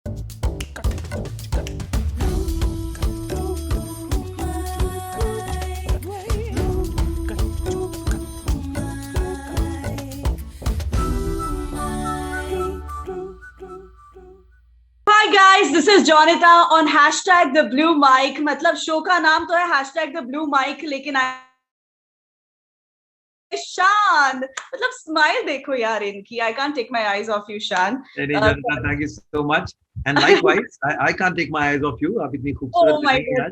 Hi guys, this is Jonita on hashtag the blue mic. मतलब show का नाम तो है hashtag the blue mic, लेकिन शान मतलब स्माइल देखो यार इनकी. I can't take my eyes off you, Shan. Jonita, thank you so much. And likewise, I can't take my eyes off you. आप इतनी खूबसूरत Oh my God,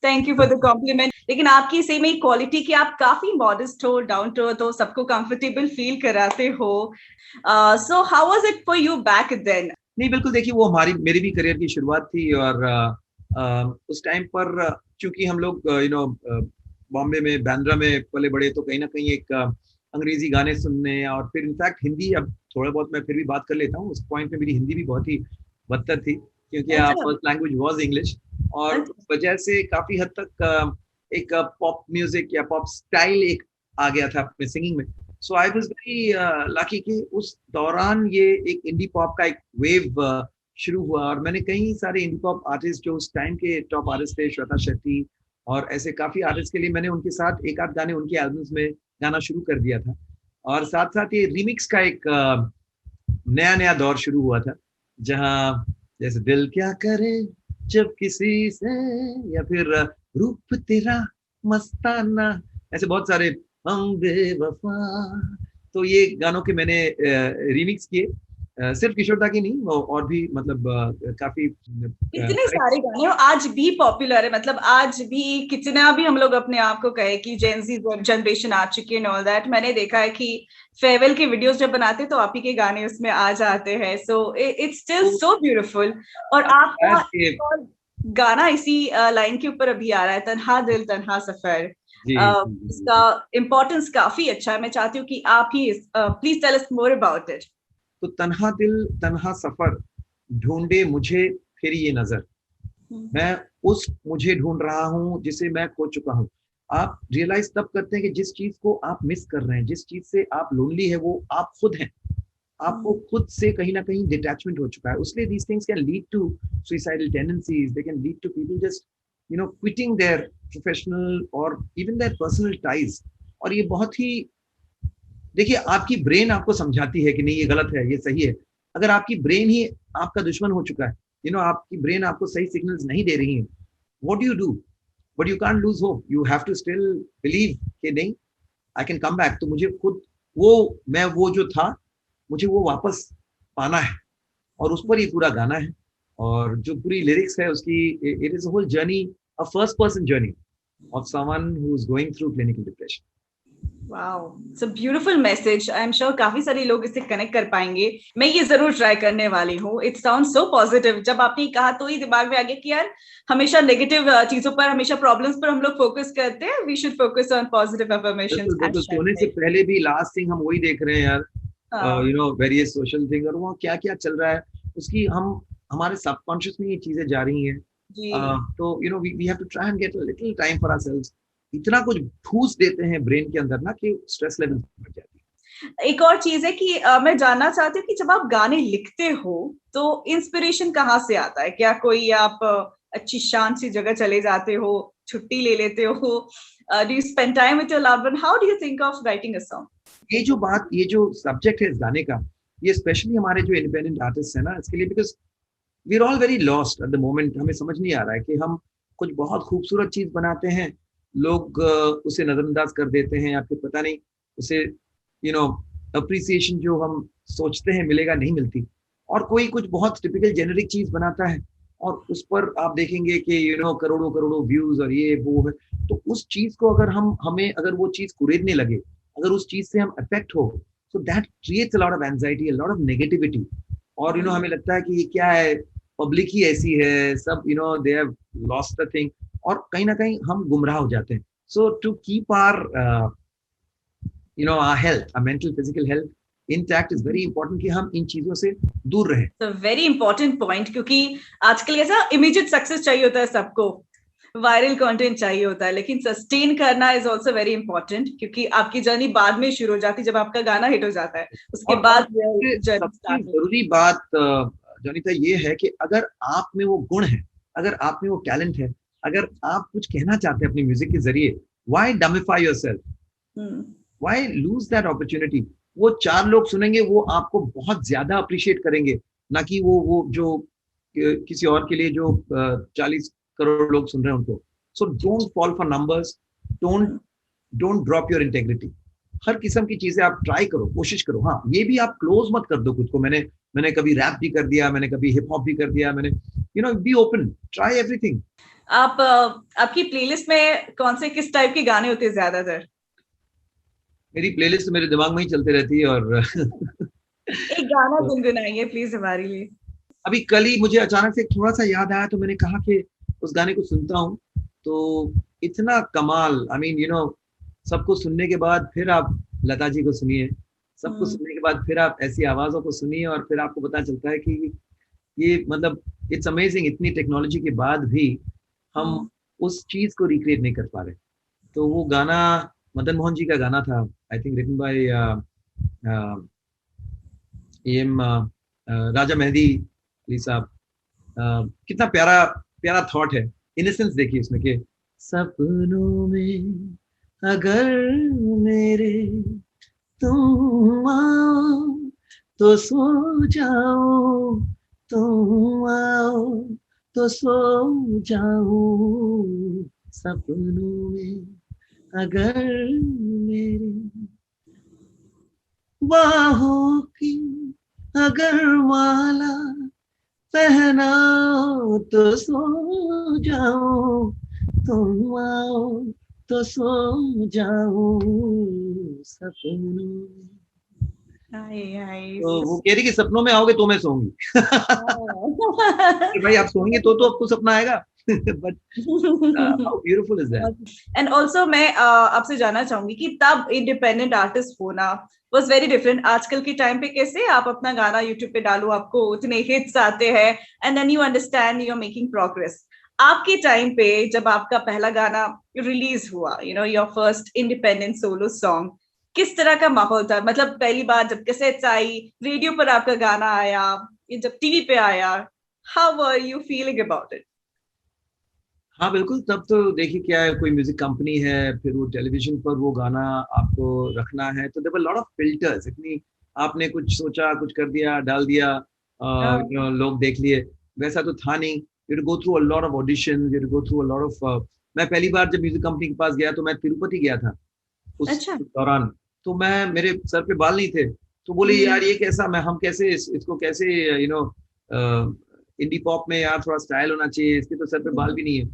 thank you for the compliment. लेकिन आपकी same ही quality की आप काफी modest हो, down to earth हो, सबको कंफर्टेबल फील कराते हो. So how was it for you back then? नहीं, बिल्कुल. देखिए, वो मेरी भी करियर की शुरुआत थी, और उस टाइम पर चूंकि हम लोग बॉम्बे में बांद्रा में पले बड़े, तो कहीं ना कहीं एक अंग्रेजी गाने सुनने, और फिर इनफैक्ट हिंदी अब थोड़ा बहुत मैं फिर भी बात कर लेता हूँ. उस पॉइंट में मेरी हिंदी भी बहुत ही बदतर थी, क्योंकि फर्स्ट लैंग्वेज वाज इंग्लिश, और उस वजह से काफी हद तक एक पॉप म्यूजिक या पॉप स्टाइल एक आ गया था अपने सिंगिंग में. सो आई वाज वेरी लकी कि उस दौरान ये एक इंडी पॉप का एक वेव शुरू हुआ, और मैंने कई सारे इंडी पॉप आर्टिस्ट जो उस टाइम के टॉप आर्टिस्ट थे, श्वेता शेट्टी और ऐसे काफी आर्टिस्ट के लिए मैंने उनके साथ एक आध गाने उनके एल्बम्स में गाना शुरू कर दिया था. और साथ साथ ये रिमिक्स का एक नया नया दौर शुरू हुआ था, जहाँ जैसे दिल क्या करे जब किसी से, या फिर रूप तेरा मस्ताना, ऐसे बहुत सारे हम बेवफा. तो ये गानों के मैंने रिमिक्स किए, सिर्फ किशोरदा की नहीं, वो और भी मतलब काफी इतने सारे गाने आज भी पॉपुलर है. मतलब आज भी कितना भी हम लोग अपने आप को कहे कि जेनजी जनरेशन आ चुकी है ऑल दैट, मैंने देखा है कि फेयरवेल के वीडियोस जब बनाते तो आप ही के गाने उसमें आ जाते हैं. So it's still so beautiful. और आपका गाना इसी लाइन के ऊपर अभी आ रहा है, तन्हा दिल तन्हा सफर. इसका इम्पोर्टेंस काफी अच्छा है. मैं चाहती हूँ कि आप ही please tell us more about it. तो तन्हा दिल तन्हा सफर, ढूंढे मुझे फिर ये नजर, मैं उस मुझे ढूंढ रहा हूँ जिसे मैं खो चुका हूँ. आप रियलाइज तब करते हैं कि जिस चीज को आप मिस कर रहे हैं, जिस चीज से आप लोनली है, वो आप खुद हैं. आपको खुद से कहीं ना कहीं डिटैचमेंट हो चुका है. उसलिए these things can lead to suicidal tendencies. They can lead to people just quitting their professional or even their personal ties. और ये बहुत ही, देखिए, आपकी ब्रेन आपको समझाती है कि नहीं ये गलत है, ये सही है. अगर आपकी ब्रेन ही आपका दुश्मन हो चुका है, आपकी ब्रेन आपको सही सिग्नल्स नहीं दे रही है, what do you do? But you can't lose hope. You have to still believe कि नहीं, आई कैन कम बैक. तो मुझे खुद वो जो था, मुझे वो वापस पाना है, और उस पर ये पूरा गाना है. और जो पूरी लिरिक्स है उसकी, it is a whole journey, a first person journey of someone who is going through clinical depression. Wow, it's a beautiful message. I am sure काफी सारे लोग इससे कनेक्ट कर पाएंगे. मैं ये जरूर ट्राई करने वाली हूँ. It sounds so positive. जब आपने कहा तो ही दिमाग में आ गया कि यार हमेशा नेगेटिव चीजों पर, हमेशा प्रॉब्लम्स पर हम लोग फोकस करते हैं. We should focus on positive affirmations. सोने से पहले भी लास्ट थिंग हम वही देख रहे हैं यार, वेरियस सोशल थिंग, और वो क्या क्या चल रहा है उसकी हमारे सबकॉन्शियस में ये चीजें जा रही हैं. तो we have to try and get a little time for ourselves. इतना कुछ ठूस देते हैं ब्रेन के अंदर ना कि स्ट्रेस लेवल बढ़ जाती है. एक और चीज है कि मैं जानना चाहती हूँ कि जब आप गाने लिखते हो तो इंस्पिरेशन कहाँ से आता है? क्या कोई आप अच्छी शांत सी जगह चले जाते हो, छुट्टी ले लेते हो? Do you spend time with your loved one? How do you think of writing a song? ये जो सब्जेक्ट है इस गाने का, ये स्पेशली हमारे जो इंडिपेंडेंट आर्टिस्ट है ना, इसके लिए, because we are all very lost at the moment. हमें समझ नहीं आ रहा है कि हम कुछ बहुत खूबसूरत चीज बनाते हैं, लोग उसे नजरअंदाज कर देते हैं, या फिर पता नहीं उसे अप्रिसिएशन जो हम सोचते हैं मिलेगा नहीं मिलती. और कोई कुछ बहुत टिपिकल जेनेरिक चीज बनाता है, और उस पर आप देखेंगे कि करोड़ों करोड़ों व्यूज और ये वो है. तो उस चीज को हमें अगर वो चीज कुरेदने लगे, अगर उस चीज से हम अफेक्ट हो, so that creates a lot of anxiety, a lot of negativity. और हमें लगता है कि ये क्या है, पब्लिक ही ऐसी है, सब they have lost the thing, और कहीं ना कहीं हम गुमराह हो जाते हैं. So to keep our our health, our mental physical health intact is very important कि हम इन चीजों से दूर रहें. So very important point, क्योंकि आजकल कैसा इमीडिएट सक्सेस चाहिए होता है सबको, वायरल कंटेंट चाहिए होता है, लेकिन सस्टेन करना इज ऑल्सो वेरी इंपॉर्टेंट, क्योंकि आपकी जर्नी बाद में शुरू हो जाती है जब आपका गाना हिट हो जाता है. उसके बाद सबसे जरूरी बात जॉनिता, ये है कि अगर आप में वो गुण है, अगर आप में वो टैलेंट है, अगर आप कुछ कहना चाहते हैं अपनी म्यूजिक के जरिए, why dumbify yourself, why lose that opportunity. वो 4 लोग सुनेंगे, वो आपको बहुत ज्यादा अप्रिशिएट करेंगे, ना कि वो जो किसी और के लिए जो 40 करोड़ लोग सुन रहे हैं उनको। So don't fall for numbers, don't don't drop your integrity. हर किस्म की चीजें आप ट्राई करो, कोशिश करो। हाँ, ये भी आप क्लोज मत कर दो खुद को। मैंने कभी रैप भी कर दिया, मैंने कभी हिप हॉप भी कर दिया, मैंने बी ओपन, ट्राई एवरीथिंग। आप आपकी प्लेलिस्ट में कौन से किस टाइप के गाने होते हैं ज्यादातर? मेरी प्लेलिस्ट मेरे दिमाग में ही चलते रहती है, और एक गाना गुनगुनाइए प्लीज हमारे लिए। अभी कल ही मुझे अचानक से थोड़ा सा याद आया, तो मैंने कहा कि उस गाने को सुनता हूँ, तो इतना कमाल, आई मीन सबको सुनने के बाद फिर आप लता जी को सुनिए, सबको सुनने के बाद फिर आप ऐसी आवाजों को सुनिए, और फिर आपको पता चलता है कि ये मतलब इट्स अमेजिंग, इतनी टेक्नोलॉजी के बाद भी हम उस चीज को रिक्रिएट नहीं कर पा रहे। तो वो गाना मदन मोहन जी का गाना था, I think written by M Raja Mehdi Ali साहब। कितना प्यारा प्यारा थॉट है, इनोसेंस देखिए उसमें कि सपनों में अगर मेरे तुम आओ तो सो जाओ, तुम आओ तो सो जाओ, सपनों में अगर मेरे, बाहों की अगर माला पहनाओ तो सो जाओ, तुम आओ तो सो जाओ, सपनों में। तो वो कह रही कि सपनों में आओगे तो मैं सोऊंगी। भाई आप सोएंगे तो आपको सपना आएगा। But how beautiful is that. And also मैं आपसे जानना चाहूंगी कि तब इंडिपेंडेंट आर्टिस्ट होना वाज वेरी डिफरेंट। आजकल के टाइम पे कैसे आप अपना गाना यूट्यूब पे डालो, आपको उतने हिट्स आते हैं, and then you understand you are making progress. आपके टाइम पे जब आपका पहला गाना रिलीज हुआ, your first independent solo song, किस तरह का माहौल था? मतलब पहली बार जब कैसेट्स आई, रेडियो पर आपका गाना आया, जब टीवी पे आया, how were you feeling about it? हाँ बिल्कुल, तब तो देखिए क्या है, कोई म्यूजिक कंपनी है, फिर वो टेलीविजन पर वो गाना आपको रखना है, तो there were lot of filters. इतनी आपने कुछ सोचा, कुछ कर दिया, डाल दिया, लोग देख लिए, वैसा तो था नहीं। You to go through a lot of auditions, you to go through a lot of. मैं पहली बार जब म्यूजिक कंपनी के पास गया तो मैं तिरुपति गया था उस दौरान, तो मेरे सर पे बाल नहीं थे, तो बोले यार ये कैसा, हम कैसे इसको कैसे इंडी पॉप में यार थोड़ा स्टाइल होना चाहिए, इसके तो सर पे बाल भी नहीं है।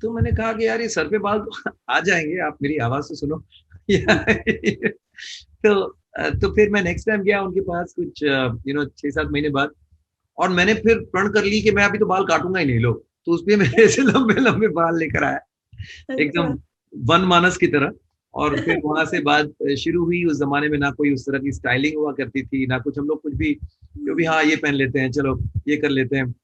तो मैंने कहा कि यार ये सर पे बाल तो आ जाएंगे, आप मेरी आवाज तो सुनो। तो फिर मैं नेक्स्ट टाइम गया उनके पास कुछ 6-7 महीने बाद, और मैंने फिर प्रण कर ली कि मैं अभी तो बाल काटूंगा ही नहीं, लोग तो उसमें मेरे से लंबे लंबे बाल लेकर आया, एकदम वन मानस की तरह। और फिर वहां से बात शुरू हुई। उस जमाने में ना कोई उस तरह की स्टाइलिंग हुआ करती थी, ना कुछ, हम लोग कुछ भी जो भी हाँ ये पहन लेते हैं, चलो ये कर लेते हैं,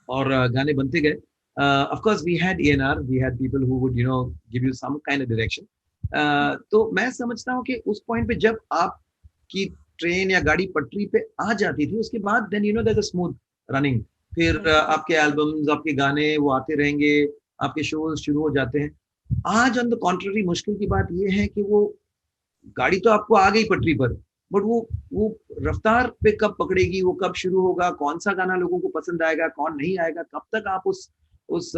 और गाने बनते गए। Of course we had A&R, we had people who would give you some kind of direction. तो मैं समझता हूँ कि उस पॉइंट पे जब आपकी ट्रेन या गाड़ी पटरी पे आ जाती थी, उसके बाद then there's a smooth running। फिर आपके एल्बम्स, आपके गाने वो आते रहेंगे, आपके शोज शुरू हो जाते हैं। आज ऑन द कॉन्ट्ररी मुश्किल की बात ये है कि वो गाड़ी तो आपको आ गई पटरी पर, बट वो रफ्तार पे कब पकड़ेगी, वो कब शुरू होगा, कौन सा गाना लोगों को पसंद आएगा, कौन नहीं आएगा, कब तक आप उस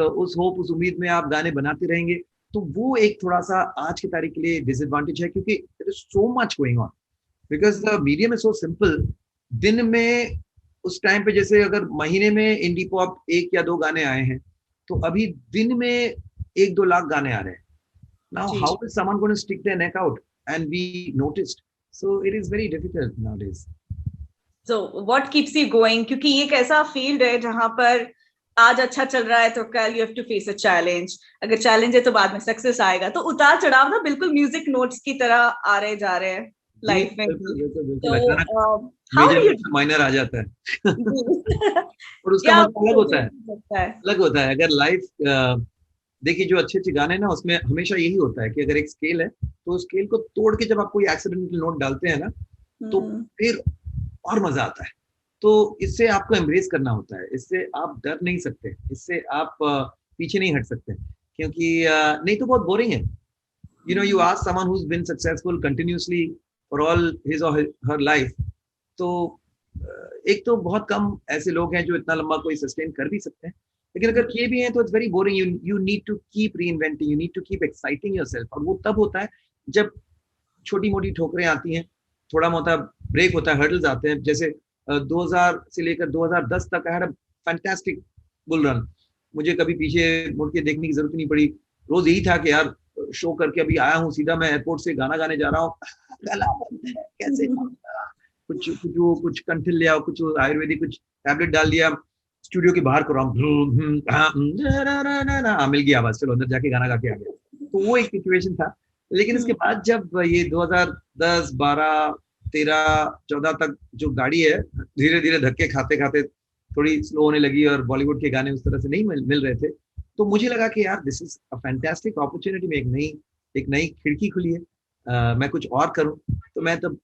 होप, उस उम्मीद में आप गाने बनाते रहेंगे। तो वो एक थोड़ा सा आज की तारीख के लिए डिसएडवांटेज है, क्योंकि there is so much going on, because the medium is so simple. दिन में उस टाइम पे जैसे अगर महीने में इंडी पॉप 1 या 2 गाने आए हैं, तो अभी दिन में 1-2 लाख गाने आ रहे हैं। Now how is someone going to stick their neck out and be noticed? So it is very difficult nowadays. So what keeps you going? क्योंकि ये एक ऐसा फील्ड है जहां पर आज अच्छा चल रहा है तो कल you have to face a challenge, अगर चैलेंज है तो बाद में सक्सेस आएगा। तो उतार चढ़ाव ना बिल्कुल म्यूजिक नोट्स की तरह आ रहे जा रहे हैं लाइफ में। तो माइनर आ जाता है। और उसका मतलब अलग होता है, अलग होता है। अगर लाइफ देखिए, जो अच्छे अच्छे गाने ना, उसमें हमेशा यही होता है कि अगर एक स्केल है तो स्केल को तोड़ के जब आप कोई एक्सीडेंटल नोट डालते हैं ना, तो फिर और मजा आता है। तो इससे आपको एम्ब्रेस करना होता है, इससे आप डर नहीं सकते, इससे आप पीछे नहीं हट सकते, क्योंकि नहीं तो बहुत बोरिंग है। You know, you ask someone who's been successful continuously for all his or her life, तो एक तो बहुत कम ऐसे लोग हैं जो इतना लंबा कोई सस्टेन कर भी सकते हैं, लेकिन अगर किए भी हैं तो it's very boring. You need to keep reinventing, you need to keep exciting yourself, और वो तब होता है जब छोटी मोटी ठोकरें आती हैं, थोड़ा मोटा ब्रेक होता है, हर्डल्स आते हैं। जैसे 2000 से लेकर 2010 तक I had a fantastic bull run, मुझे कभी पीछे मुड़ के देखने की जरूरत नहीं पड़ी। रोज यही था कि यार शो करके अभी आया हूँ, सीधा मैं एयरपोर्ट से गाना गाने जा रहा हूँ, गला बंद है कैसे, कुछ कंठिल लिया, कुछ आयुर्वेदिक कुछ टैबलेट डाल दिया, स्टूडियो के बाहर कर रहा हूँ, मिल गया आवाज, चलो अंदर जाके गाना गा के आ गया। तो वो एक सिचुएशन था। लेकिन इसके बाद जब ये 2010, 12, 13, 14 तक जो गाड़ी है धीरे धीरे धक्के खाते खाते थोड़ी स्लो होने लगी, और बॉलीवुड के गाने उस तरह से नहीं मिल रहे थे, तो मुझे लगा कि यार this is a fantastic opportunity में एक नई खिड़की खुली है, मैं कुछ और करूं। तो मैं तब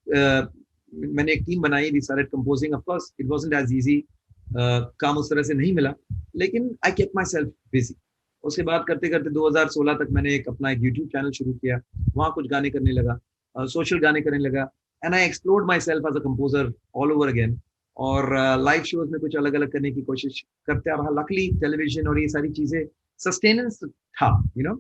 मैंने एक टीम बनाई, we started composing. Of course it wasn't as easy, काम उस तरह से नहीं मिला, लेकिन I kept myself busy. उसके बाद करते करते 2016 तक मैंने अपना एक यूट्यूब चैनल शुरू किया, वहाँ कुछ गाने करने लगा, सोशल गाने करने लगा, and I explored myself as a composer all over again. और लाइव शोज में कुछ अलग अलग करने की कोशिश करते रहा। लकली टेलीविजन और ये सारी चीजें सस्टेनेंस था, you know.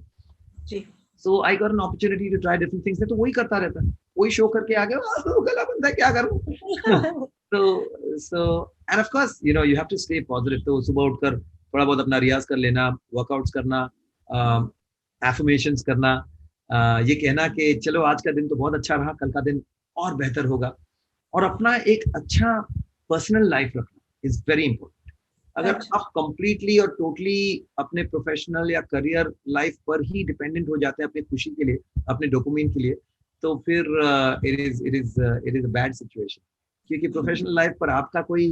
So I got an opportunity to try different things. तो वही करता रहता, वही शो करके आ गया, तो गला बंद है, क्या करूं। so and of course you know you have to stay positive। तो सुबह उठकर थोड़ा बहुत अपना रियाज कर लेना, वर्कआउट्स करना, एफर्मेशंस करना, ये कहना कि चलो आज का दिन तो बहुत अच्छा रहा, कल का दिन और बेहतर होगा, और अपना एक अच्छा पर्सनल लाइफ रखना इज वेरी इंपॉर्टेंट। अगर आप कंप्लीटली और टोटली अपने प्रोफेशनल या करियर लाइफ पर ही डिपेंडेंट हो जाते हैं अपनी खुशी के लिए, अपने डोपामिन के लिए, तो फिर it is a bad situation. क्योंकि प्रोफेशनल लाइफ पर आपका कोई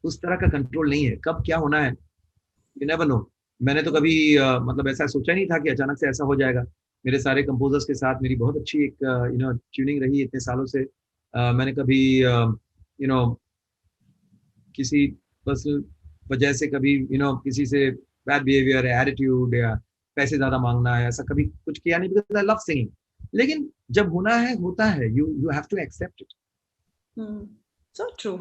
उस तरह का कंट्रोल नहीं है, कब क्या होना है यू नेवर नो। मैंने तो कभी मतलब ऐसा सोचा नहीं था कि अचानक से ऐसा हो जाएगा। मेरे सारे कंपोजर्स के साथ मेरी बहुत अच्छी एक यू नो ट्यूनिंग रही इतने सालों से। मैंने कभी यू नो किसी पर्सनल वजह से कभी यू नो किसी से बैड बिहेवियर, एटीट्यूड या पैसे ज्यादा मांगना है, ऐसा कभी कुछ किया नहीं, बिकॉज आई लव सिंगिंग। लेकिन जब होना है होता है, you have to accept it. So true।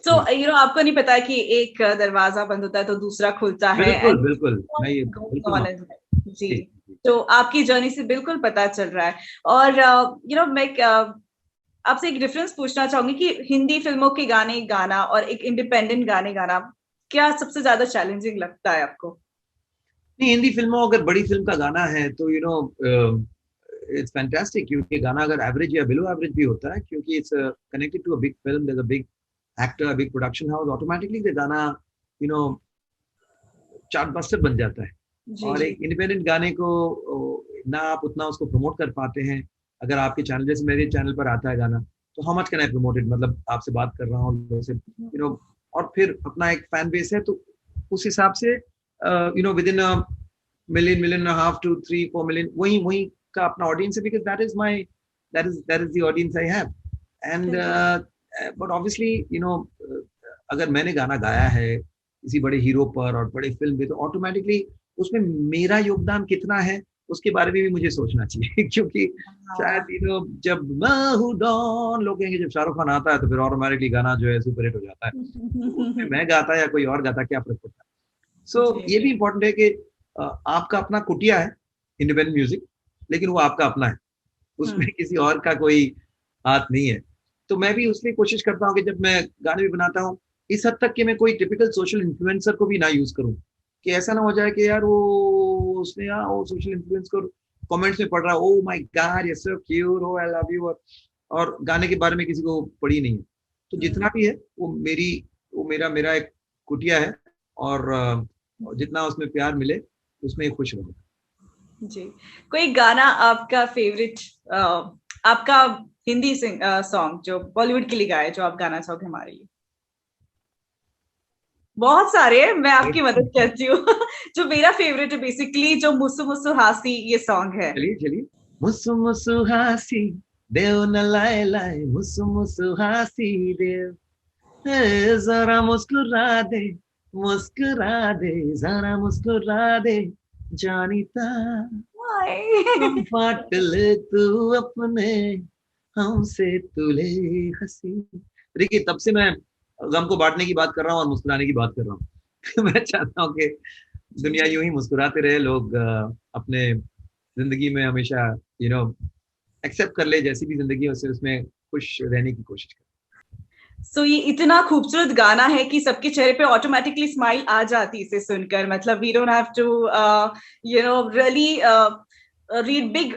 So you know आपको नहीं पता कि एक दरवाजा बंद होता है तो दूसरा खुलता है। बिल्कुल बिल्कुल, मैं ये बिल्कुल जी। तो आपकी जर्नी से बिल्कुल पता चल रहा है। और यू नो मैं आपसे एक डिफरेंस पूछना चाहूंगी कि हिंदी फिल्मों के गाने गाना और एक इंडिपेंडेंट गाने गाना, क्या सबसे ज्यादा चैलेंजिंग लगता है आपको? नहीं, हिंदी फिल्मों अगर बड़ी फिल्म का गाना है तो यू नो इट्स फैंटास्टिक, क्योंकि गाना अगर एवरेज या बिलो एवरेज भी होता है, क्योंकि it's connected to a big film, there is a big actor, big production house, automatically the गाना यू नो चार्ट बस्टर बन जाता है। और एक इंडिपेंडेंट गाने को ना आप उतना उसको प्रमोट कर पाते हैं। अगर आपके चैनल, जैसे मेरे चैनल पर आता है गाना, तो how much can I promote it, मतलब आपसे बात कर रहा हूँ लोगों से यू नो, और फिर अपना एक फैन बेस है, तो उस हिसाब से you know within a million, million and half to 3-4 million, वही का अपना ऑडियंस है, because that is the audience I have. And but obviously you know अगर मैंने गाना गाया है किसी बड़े हीरो पर और बड़े फिल्म पे, तो ऑटोमेटिकली उसमें मेरा योगदान कितना है उसके बारे में भी मुझे सोचना चाहिए। क्योंकि शायद यू नो जब मैं हूं डॉन लोग कहेंगे, जब शाहरुख खान आता है तो फिर ऑटोमेटिकली गाना जो है सुपर हिट हो जाता है। मैं गाता या कोई और गाता, क्या फर्क पड़ता है। सो ये भी इम्पोर्टेंट है कि आपका अपना कुटिया है इंडिपेंडेंट म्यूजिक, लेकिन वो आपका अपना है, उसमें किसी और का कोई हाथ नहीं है। तो मैं भी उसलिए कोशिश करता हूँ कि जब मैं गाने भी बनाता हूँ, इस हद तक कि मैं कोई टिपिकल सोशल इन्फ्लुएंसर को भी ना यूज करूँ, कि ऐसा ना हो जाए कि यार वो उसने वो सोशल इन्फ्लुएंस को कमेंट्स में पढ़ रहा है, oh my god you are so cute, oh I love you, और गाने के बारे में किसी को पड़ी नहीं है। तो जितना भी है वो मेरा एक कुटिया है, और जितना उसमें प्यार मिले उसमें खुश रहूं। जी, कोई गाना आपका फेवरेट, आपका हिंदी सॉन्ग जो बॉलीवुड के लिए गाए, जो आप गाना चाहोगे हमारे लिए? बहुत सारे हैं, मैं आपकी मदद करती हूँ। जो मेरा फेवरेट है बेसिकली, जो मुसु मुसु हासी ये सॉन्ग है। चलिए मुसु मुसु हासी देव न लाए लाए, मुसु मुसु हासी देव, जरा मुस्कुरा दे, जरा मुस्कुरा दे, जानिता हम बांट ले तू अपने, हमसे तुले हंसी। देखिए तब से मैं गम को बांटने की बात कर रहा हूँ और मुस्कुराने की बात कर रहा हूँ। मैं चाहता हूँ कि दुनिया यूं ही मुस्कुराते रहे, लोग अपने जिंदगी में हमेशा एक्सेप्ट कर ले जैसी भी जिंदगी है, उससे उसमें खुश रहने की कोशिश करें। सो ये इतना खूबसूरत गाना है कि सबके चेहरे पे ऑटोमेटिकली स्माइल आ जाती है इसे सुनकर। मतलब we don't have to really read big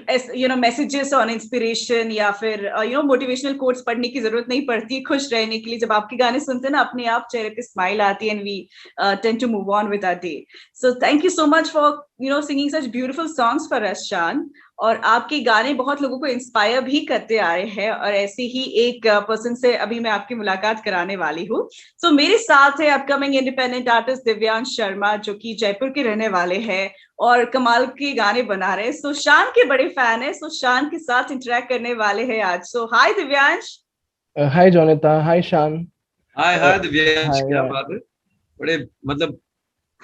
messages on inspiration या फिर मोटिवेशनल कोट्स पढ़ने की जरूरत नहीं पड़ती खुश रहने के लिए। जब आपके गाने सुनते हैं ना, अपने आप चेहरे पे स्माइल आती है and we tend to move on with our day. So thank you so much for singing such beautiful songs for us, Shaan. और आपके गाने बहुत लोगों को इंस्पायर भी करते आ रहे हैं, और ऐसे ही एक पर्सन से अभी मैं आपकी मुलाकात कराने वाली हूँ। सो मेरे साथ है upcoming independent artist Divyansh Sharma, जो कि जयपुर के रहने वाले हैं और कमाल के गाने बना रहे हैं। सो शान के बड़े फैन है, सो शान के साथ इंटरेक्ट करने वाले हैं आज। सो हाय दिव्यांश। हाय जोनिता, हाय शान। हाय हाय दिव्यांश, क्या हाय। बात है। बड़े मतलब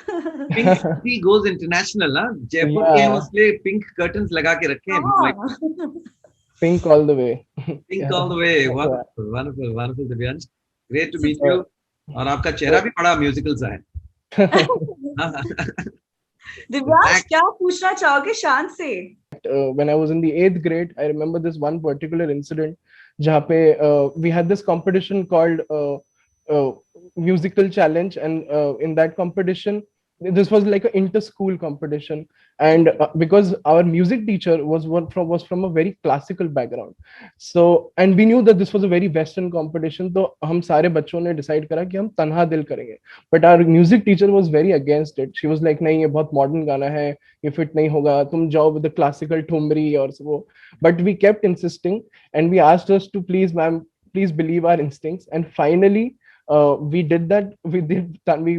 पिंक सिटी गोज इंटरनेशनल ना, जयपुर के हैं या उसलिए पिंक कर्टन्स लगा के रखे हैं, like pink all the way. Pink all the way. Wonderful wonderful wonderful Divyansh, great to meet you. और आपका चेहरा भी बड़ा म्यूजिकल सा है। दिव्यांश, क्या पूछना चाहोगे शान से? When I was in the 8th grade, I remember this one particular incident जहाँ पे we had this competition called uh, musical challenge, and in that competition, this was like an inter-school competition, and because our music teacher was from a very classical background, so and we knew that this was a very western competition, तो हम सारे बच्चों ने decide करा कि हम तन्हा दिल करेंगे, but our music teacher was very against it. She was like, नहीं ये बहुत modern गाना है, ये फिट नहीं होगा, तुम जाओ विद द क्लासिकल ठुमरी और वो। But we kept insisting and we asked us to please ma'am, please believe our instincts, and finally we did that. We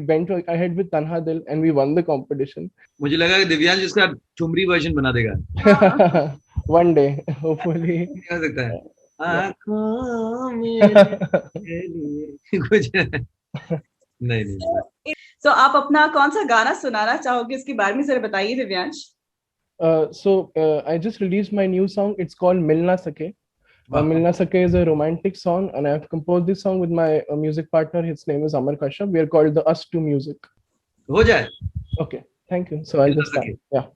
went ahead with Tanha Dil and we won the competition. मुझे लगा कि दिव्यांश इसका thumri version बना देगा। One day hopefully. क्या हो सकता है? Yeah. आँखों मेरे लिए कुछ नहीं नहीं। सो आप अपना कौन सा गाना सुनाना चाहोगे, इसके बारे में जरा बताइए Divyansh. I just released my new song. It's called Milna Sake. Milna Sake is a romantic song, and I've composed this song with my music partner. His name is Amar Kashyap. We are called the Us Two Music. हो जाए। Okay, thank you. So I'll just start. Yeah.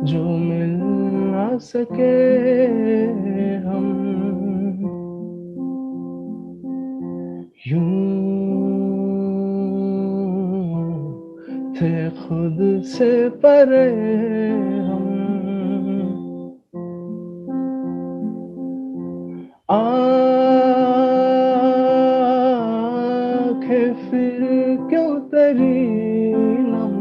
जो मिल ना सके हम यूं थे खुद से परे हम, आंखें फिर क्यों तेरी नम,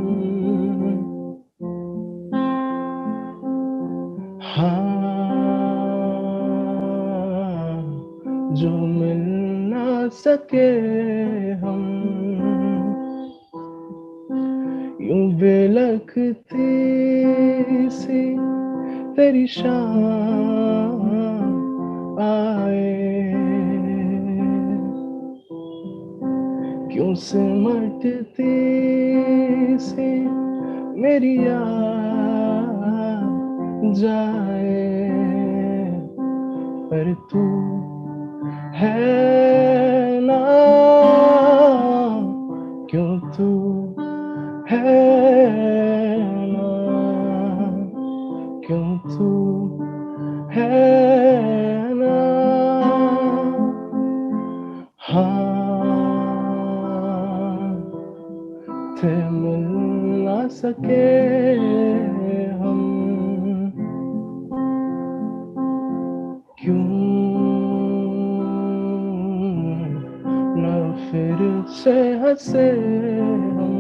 जो मिल ना सके हम यूं बेलखती सी तेरी शाम आए, क्यों सिमटती सी मेरी याद जाए, पर तू है ना, क्यों तू है ना, क्यों तू है ना। हाँ थे मिल ना सके हम, क्यों न फिर से हंसे हम,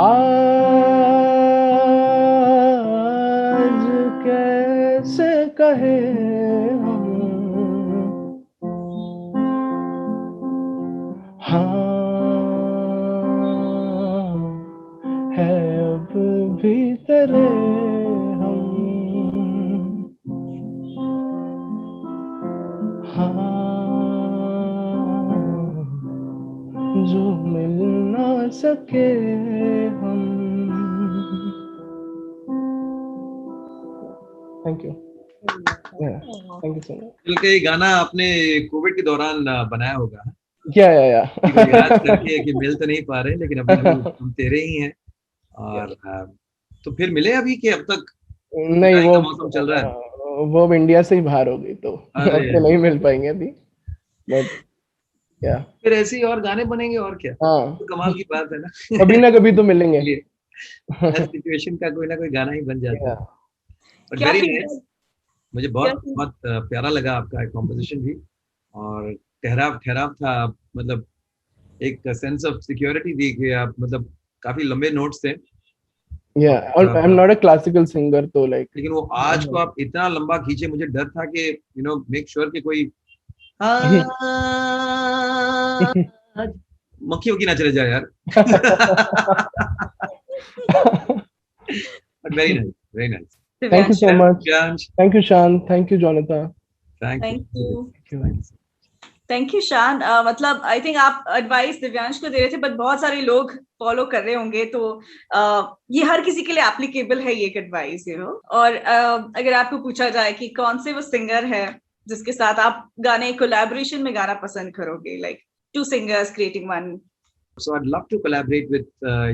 आज कैसे कहे हम हाँ है अब भी तेरे हम, हाँ जो मिल ना सके हम. Thank you. Thank you so much. बल्कि ये गाना आपने कोविड के दौरान बनाया होगा, या किसी को याद करके कि मिल तो नहीं पा रहे लेकिन अभी भी हम तेरे ही हैं. और तो फिर मिले अभी कि अब तक नहीं, जुदाई का मौसम चल रहा है? वो अब इंडिया से ही बाहर हो गई तो अब अरे तो नहीं मिल पाएंगे अभी, बट या फिर ऐसे ही और गाने बनेंगे और क्या. हाँ, तो कमाल की बात है ना. कभी ना कभी तो मिलेंगे. हर सिचुएशन का कोई ना कोई गाना ही बन जाता है. और क्या वेरी नाइस. फीडबैक, मुझे क्या बहुत बहुत प्यारा लगा आपका कॉम्पोजिशन भी. और ठहराव ठहराव था, मतलब एक सेंस ऑफ सिक्योरिटी दी कि आप, मतलब काफी लंबे नोट्स थे. या, और आई एम और नॉट अ क्लासिकल सिंगर तो लाइक. लेकिन वो आज को आप इतना लंबा खींचे, मुझे डर था कि मेक श्योर कि कोई आज मक्खी वक्की ना चले जाए यार. But very nice, very nice. Thank you so much. Jansh, Thank you, Shan. Thank you, Jonathan. thank thank you. You, thank you शान. मतलब आई थिंक आप एडवाइस दिव्यांश को दे रहे थे, बट बहुत सारे लोग फॉलो कर रहे होंगे, तो ये हर किसी के लिए एप्लीकेबल है ये एडवाइस, और अगर आपको पूछा जाए कि कौन से वो सिंगर है जिसके साथ आप गाने कोलैबोरेशन में गाना पसंद करोगे, like two singers creating one. So I'd love to collaborate with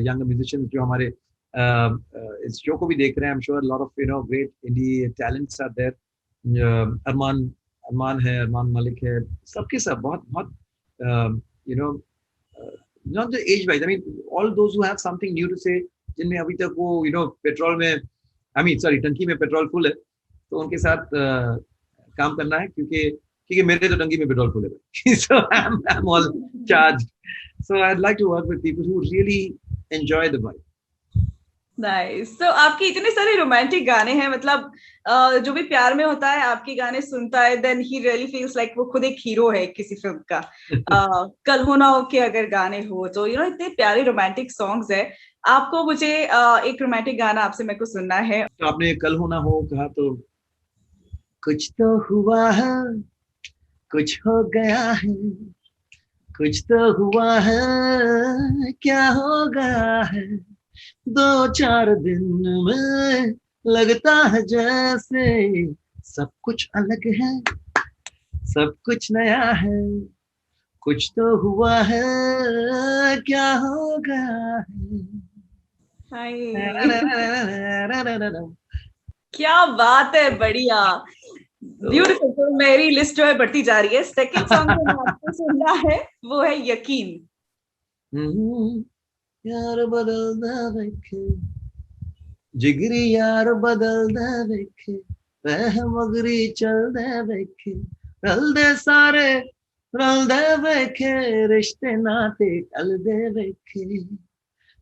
younger musicians जो हमारे इस शो को भी देख रहे हैं. I'm sure a lot of great indie talents are there. अरमान है, अरमान मलिक है, सबके सब बहुत बहुत not the age wise. I mean all those who have something new to say, जिनमें अभी तक वो पेट्रोल में, टंकी में पेट्रोल फुल है, तो उनके साथ काम करना है, क्योंकि मेरे तो टंकी में पेट्रोल फुल है. So I'm all charged. So I'd like to work with people who really enjoy the vibe. Nice. तो आपके इतने सारे रोमांटिक गाने हैं, मतलब जो भी प्यार में होता है आपके गाने सुनता है, then he really feels like वो खुद एक हीरो है किसी फिल्म का. कल हो ना हो के अगर गाने हो तो इतने प्यारे रोमांटिक सॉन्ग्स है. आपको मुझे एक रोमांटिक गाना आपसे मेरे को सुनना है. तो आपने कल हो ना हो कहा, तो कुछ तो हुआ है, कुछ हो गया है, कुछ तो हुआ है, क्या हो गया है, 2-4 दिन में लगता है जैसे सब कुछ अलग है, सब कुछ नया है, कुछ तो हुआ है, क्या हो गया है. क्या बात है, बढ़िया, ब्यूटीफुल. तो मेरी लिस्ट जो है बढ़ती जा रही है. सेकंड सॉन्ग जो आपको सुनना है वो है यकीन. यार बदलदा देखे, जिगरी यार बदलदा देखे, वह मगरी चलदा देखे, रलदे सारे रलदे देखे, रिश्ते नाते टलदे देखे,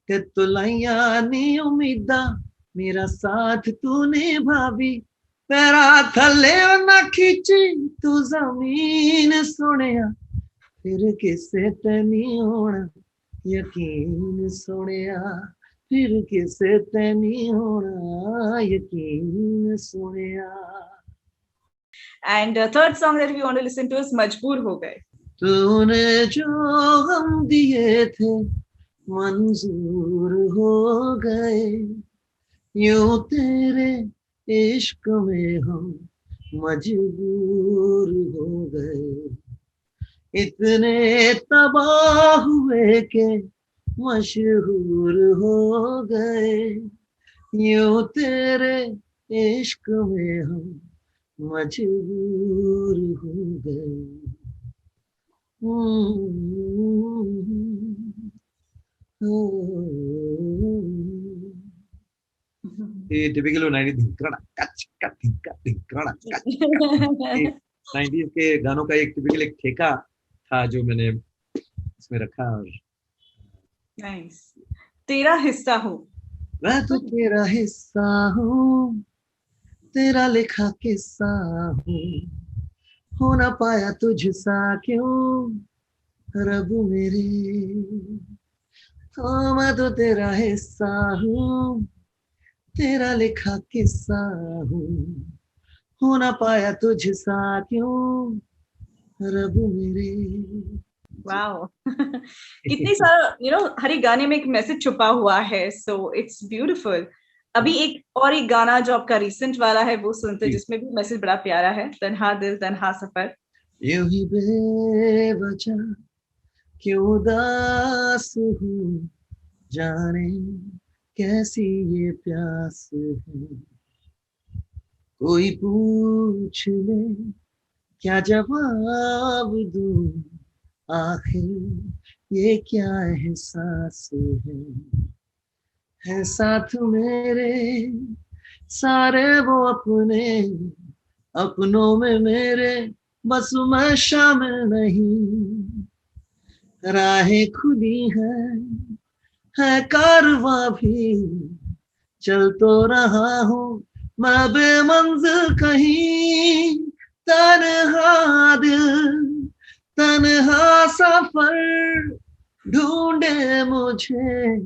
ते तुलाइया नी उम्मीदा, मेरा साथ तूने भाभी, पैरा थले ना खींची तू जमीन सुनिया, फिर किसे ते नहीं होना यकीन सुनिया, फिर किसे ते नहीं होना यकीन सुनिया. And third song that we want to listen to is मजबूर हो गए. तूने जो गम दिए थे मंजूर हो गए, यूं तेरे इश्क में हम मजबूर हो गए, इतने तबाह हुए के मशहूर हो गए, यूं तेरे इश्क में हम मजबूर हो गए. ये टिपिकल 90s के गानों का एक टिपिकल एक ठेका था जो मैंने इसमें रखा. और नाइस. तेरा हिस्सा हूँ. मैं तो तेरा हिस्सा हूँ, तेरा लिखा किस्सा हूँ, हो ना पाया तुझसा क्यों, रब मेरे, तो मैं तो तेरा हिस्सा हूँ, तेरा लिखा किस्सा हूँ, हो ना पाया तुझसा क्यों, रब मेरे। वाओ कितनी सारा हर एक गाने में एक मैसेज छुपा हुआ है, सो इट्स ब्यूटीफुल। अभी एक गाना जो आपका रिसेंट वाला है वो सुनते हैं, जिसमें भी मैसेज बड़ा प्यारा है, तन्हा दिल तन्हा सफर। यूं ही बेवजह क्यों उदास हूँ, जाने कैसी ये प्यास है, कोई पूछ ले क्या जवाब दूं, आखिर ये क्या एहसास है साथ मेरे सारे वो अपने, अपनों में मेरे बस मैं शामिल नहीं, राहें खुली है कारवां भी, चल तो रहा हूँ मैं बेमंजिल कहीं, तन्हा दिल तन्हा सफर, ढूंढे मुझे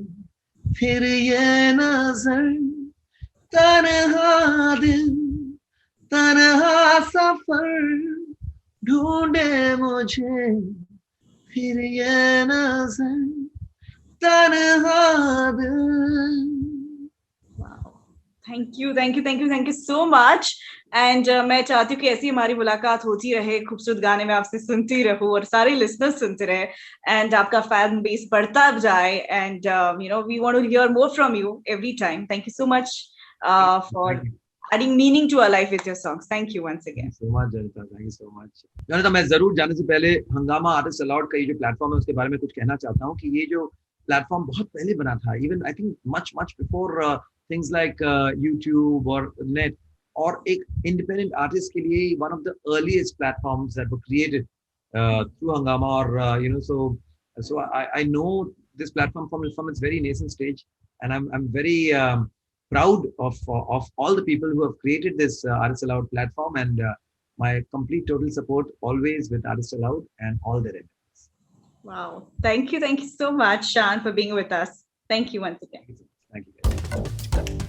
फिर ये नजर, तन्हा दिल तन्हा सफर, ढूंढे मुझे फिर ये नजर, तन्हा दिल। Thank you thank you thank you thank you so much. And मैं चाहती हूँ कि ऐसी हमारी मुलाकात होती रहे, खूबसूरत गाने में आपसे सुनती रहूं और सारे लिसनर्स सुनते रहे, एंड आपका फैन बेस बढ़ता जाए, and we want to hear more from you every time. Thank you so much for adding meaning to our life with your songs. Thank you once again. So much Janata, thank you so much. जनता, मैं जरूर जाने से पहले हंगामा artist allowed का ये जो platform है उसके बारे में कुछ कहना चाहता हूँ कि ये जो प्लेटफॉर्म बहुत पहले बना था, even I think much before things like YouTube और नेट, और एक इंडिपेंडेंट आर्टिस्ट के लिए one of the earliest platforms that were created through हंगामा, और so I know this platform from its very nascent stage, and I'm very proud of all the people who have created this Artists Aloud platform, and my complete total support always with Artists Aloud and all their efforts. Wow, thank you so much, Shan, for being with us. Thank you once again. Thank you.